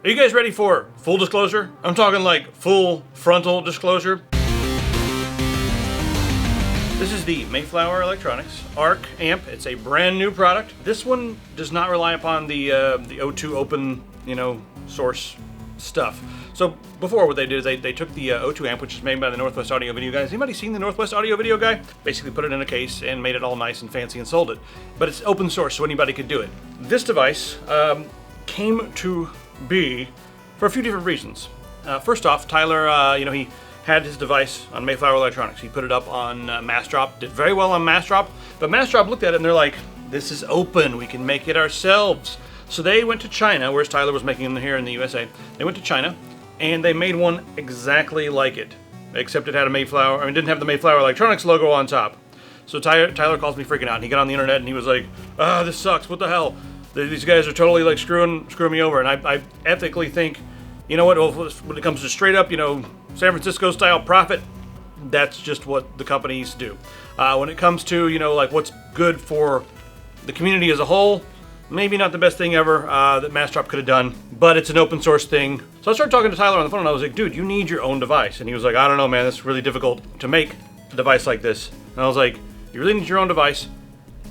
Are you guys ready for full disclosure? I'm talking like full frontal disclosure. This is the Mayflower Electronics ARC amp. It's a brand new product. This one does not rely upon the O2 open, source stuff. So before, what they did is they took the O2 amp, which is made by the Northwest Audio Video guys. Anybody seen the Northwest Audio Video guy? Basically put it in a case and made it all nice and fancy and sold it. But it's open source, so anybody could do it. This device came to be for a few different reasons. First off, Tyler, he had his device on Mayflower Electronics. He put it up on Massdrop, did very well on Massdrop, but Massdrop looked at it and they're like, this is open, we can make it ourselves. So they went to China, whereas Tyler was making them here in the USA. They went to China and they made one exactly like it, except it had didn't have the Mayflower Electronics logo on top. So Tyler calls me freaking out, and he got on the internet and he was like, this sucks, what the hell? These guys are totally like screwing me over. And I ethically think, you know what, when it comes to straight up, San Francisco style profit, that's just what the companies do. When it comes to, like what's good for the community as a whole, maybe not the best thing ever that Massdrop could have done, but it's an open source thing. So I started talking to Tyler on the phone and I was like, dude, you need your own device. And he was like, I don't know, man, it's really difficult to make a device like this. And I was like, you really need your own device.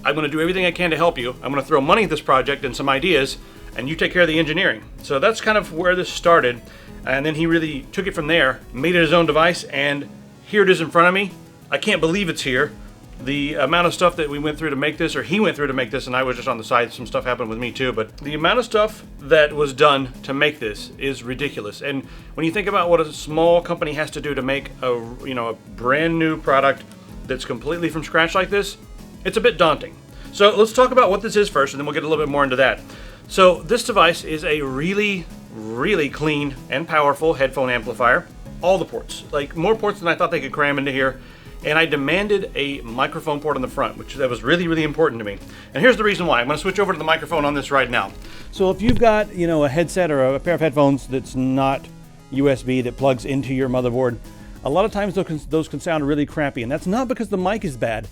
I'm going to do everything I can to help you. I'm going to throw money at this project and some ideas, and you take care of the engineering. So that's kind of where this started. And then he really took it from there, made it his own device, and here it is in front of me. I can't believe it's here. The amount of stuff that we went through to make this, or he went through to make this, and I was just on the side, some stuff happened with me too, but the amount of stuff that was done to make this is ridiculous. And when you think about what a small company has to do to make a brand new product that's completely from scratch like this, it's a bit daunting. So let's talk about what this is first, and then we'll get a little bit more into that. So this device is a really, really clean and powerful headphone amplifier. All the ports, like more ports than I thought they could cram into here. And I demanded a microphone port on the front, that was really, really important to me. And here's the reason why. I'm going to switch over to the microphone on this right now. So if you've got, a headset or a pair of headphones that's not USB, that plugs into your motherboard, a lot of times those can sound really crappy. And that's not because the mic is bad.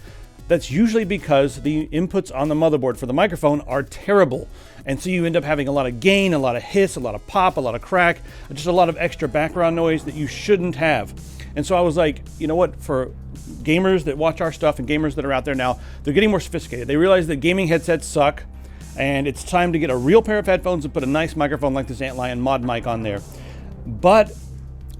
That's usually because the inputs on the motherboard for the microphone are terrible. And so you end up having a lot of gain, a lot of hiss, a lot of pop, a lot of crack, just a lot of extra background noise that you shouldn't have. And so I was like, you know what, for gamers that watch our stuff and gamers that are out there now, they're getting more sophisticated. They realize that gaming headsets suck, and it's time to get a real pair of headphones and put a nice microphone like this Antlion mod mic on there. But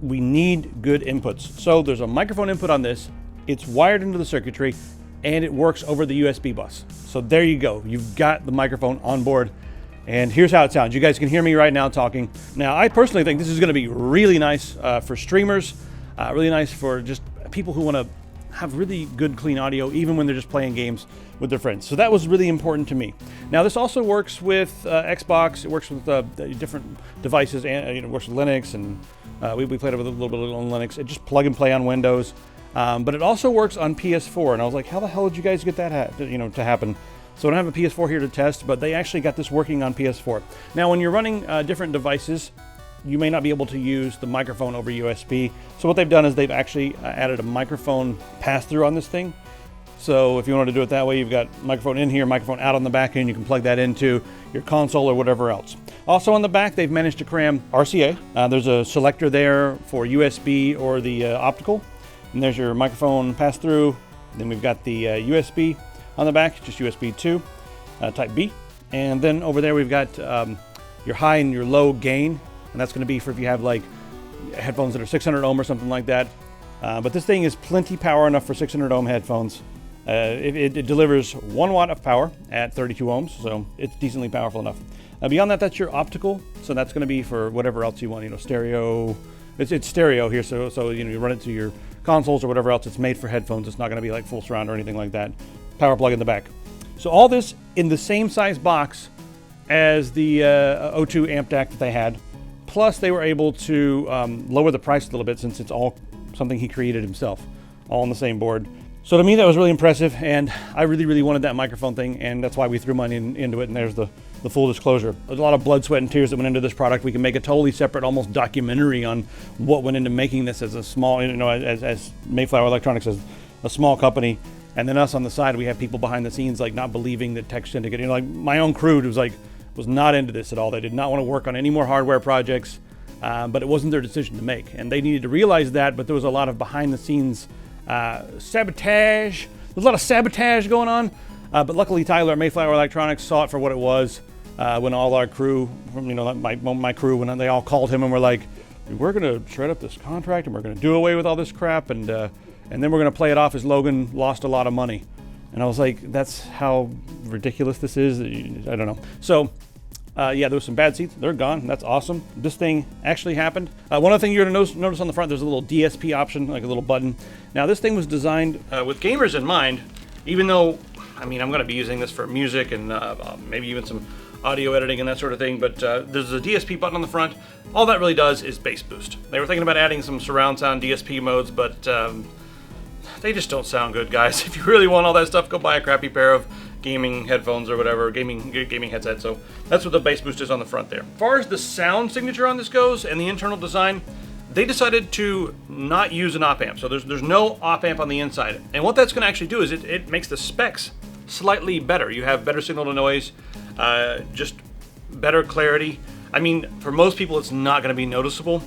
we need good inputs. So there's a microphone input on this, it's wired into the circuitry, and it works over the USB bus. So there you go. You've got the microphone on board. And here's how it sounds. You guys can hear me right now talking. Now, I personally think this is going to be really nice for streamers, really nice for just people who want to have really good, clean audio, even when they're just playing games with their friends. So that was really important to me. Now, this also works with Xbox. It works with different devices, and it works with Linux, and we played it with a little bit on Linux. It just plug and play on Windows. But it also works on PS4, and I was like, how the hell did you guys get that to happen? So I don't have a PS4 here to test, but they actually got this working on PS4. Now, when you're running different devices, you may not be able to use the microphone over USB. So what they've done is they've actually added a microphone pass-through on this thing. So if you want to do it that way, you've got microphone in here, microphone out on the back end. You can plug that into your console or whatever else. Also on the back, they've managed to cram RCA. There's a selector there for USB or the optical. And there's your microphone pass-through. Then we've got the USB on the back, just USB 2, type B. And then over there we've got your high and your low gain. And that's going to be for if you have like headphones that are 600 ohm or something like that. But this thing is plenty power enough for 600 ohm headphones. It delivers 1 watt of power at 32 ohms, so it's decently powerful enough. Beyond that, that's your optical. So that's going to be for whatever else you want, stereo. It's stereo here, so you run it to your consoles or whatever else. It's made for headphones. It's not going to be like full surround or anything like that. Power plug in the back. So all this in the same size box as the O2 amp DAC that they had. Plus they were able to lower the price a little bit, since it's all something he created himself, all on the same board. So to me, that was really impressive, and I really, really wanted that microphone thing, and that's why we threw money into it, and there's the full disclosure. There's a lot of blood, sweat, and tears that went into this product. We can make a totally separate, almost documentary on what went into making this as a small, as Mayflower Electronics, as a small company. And then us on the side, we have people behind the scenes, like, not believing that Tech Syndicate, like my own crew was like, was not into this at all. They did not want to work on any more hardware projects, but it wasn't their decision to make. And they needed to realize that, but there was a lot of behind the scenes sabotage. There's a lot of sabotage going on. But luckily Tyler at Mayflower Electronics saw it for what it was when all our crew, from my crew, when they all called him and were like, we're going to shred up this contract and we're going to do away with all this crap, and then we're going to play it off as Logan lost a lot of money. And I was like, that's how ridiculous this is. I don't know. So, yeah, there was some bad seats. They're gone. That's awesome. This thing actually happened. One other thing you're going to notice on the front, there's a little DSP option, like a little button. Now, this thing was designed with gamers in mind, even though, I mean, I'm going to be using this for music and maybe even some audio editing and that sort of thing, but there's a DSP button on the front. All that really does is bass boost. They were thinking about adding some surround sound DSP modes, but they just don't sound good, guys. If you really want all that stuff, go buy a crappy pair of gaming headphones or whatever, gaming headset. So that's what the bass boost is on the front there. As far as the sound signature on this goes and the internal design, they decided to not use an op amp. So there's no op amp on the inside. And what that's going to actually do is it makes the specs slightly better. You have better signal to noise, just better clarity. I mean, for most people, it's not going to be noticeable,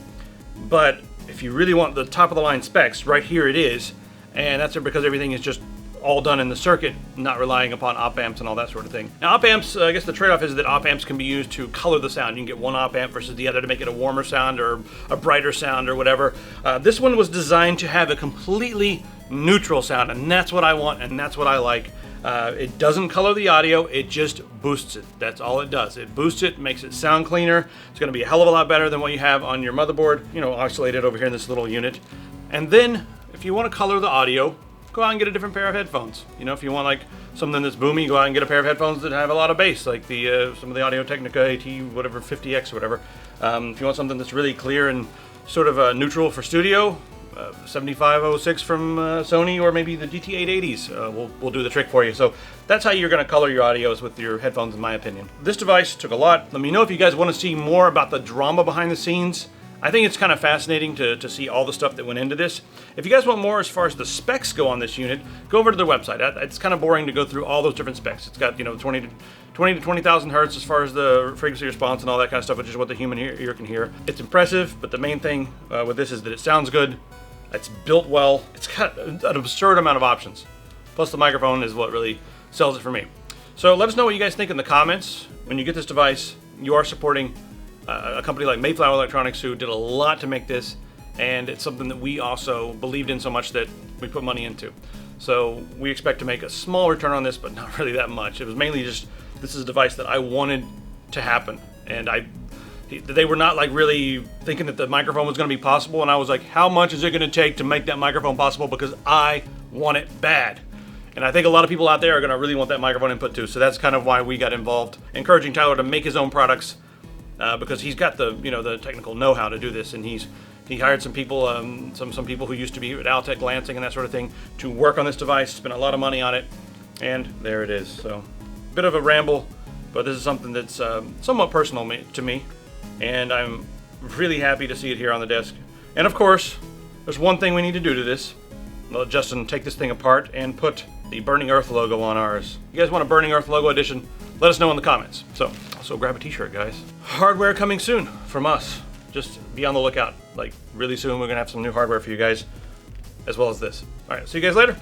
but if you really want the top of the line specs, right here it is. And that's because everything is just all done in the circuit, not relying upon op amps and all that sort of thing. Now, op amps, I guess the trade-off is that op amps can be used to color the sound. You can get one op amp versus the other to make it a warmer sound or a brighter sound or whatever. This one was designed to have a completely neutral sound, and that's what I want, and that's what I like. It doesn't color the audio, it just boosts it. That's all it does. It boosts it, makes it sound cleaner. It's going to be a hell of a lot better than what you have on your motherboard, isolated over here in this little unit. And then, if you want to color the audio, go out and get a different pair of headphones. If you want like something that's boomy, go out and get a pair of headphones that have a lot of bass, like the some of the Audio-Technica AT whatever 50X or whatever. If you want something that's really clear and sort of neutral for studio, 7506 from Sony, or maybe the GT880s will do the trick for you. So that's how you're going to color your audios with your headphones, in my opinion. This device took a lot. Let me know if you guys want to see more about the drama behind the scenes. I think it's kind of fascinating to see all the stuff that went into this. If you guys want more as far as the specs go on this unit, go over to their website. It's kind of boring to go through all those different specs. It's got 20 to 20,000 hertz as far as the frequency response and all that kind of stuff, which is what the human ear can hear. It's impressive, but the main thing with this is that it sounds good. It's built well. It's got an absurd amount of options. Plus the microphone is what really sells it for me. So let us know what you guys think in the comments. When you get this device, you are supporting a company like Mayflower Electronics, who did a lot to make this, and it's something that we also believed in so much that we put money into. So we expect to make a small return on this, but not really that much. It was mainly just, this is a device that I wanted to happen, and they were not like really thinking that the microphone was going to be possible, and I was like, how much is it going to take to make that microphone possible, because I want it bad. And I think a lot of people out there are going to really want that microphone input too, so that's kind of why we got involved, encouraging Tyler to make his own products. Because he's got the the technical know-how to do this, and he hired some people, some people who used to be at Altec Lansing and that sort of thing, to work on this device, spent a lot of money on it, and there it is. So, bit of a ramble, but this is something that's somewhat personal to me, and I'm really happy to see it here on the desk. And of course, there's one thing we need to do to this. Let Justin take this thing apart and put the Burning Earth logo on ours. You guys want a Burning Earth logo edition? Let us know in the comments. So, also grab a t-shirt, guys. Hardware coming soon from us. Just be on the lookout. Like, really soon we're gonna have some new hardware for you guys, as well as this. All right, see you guys later.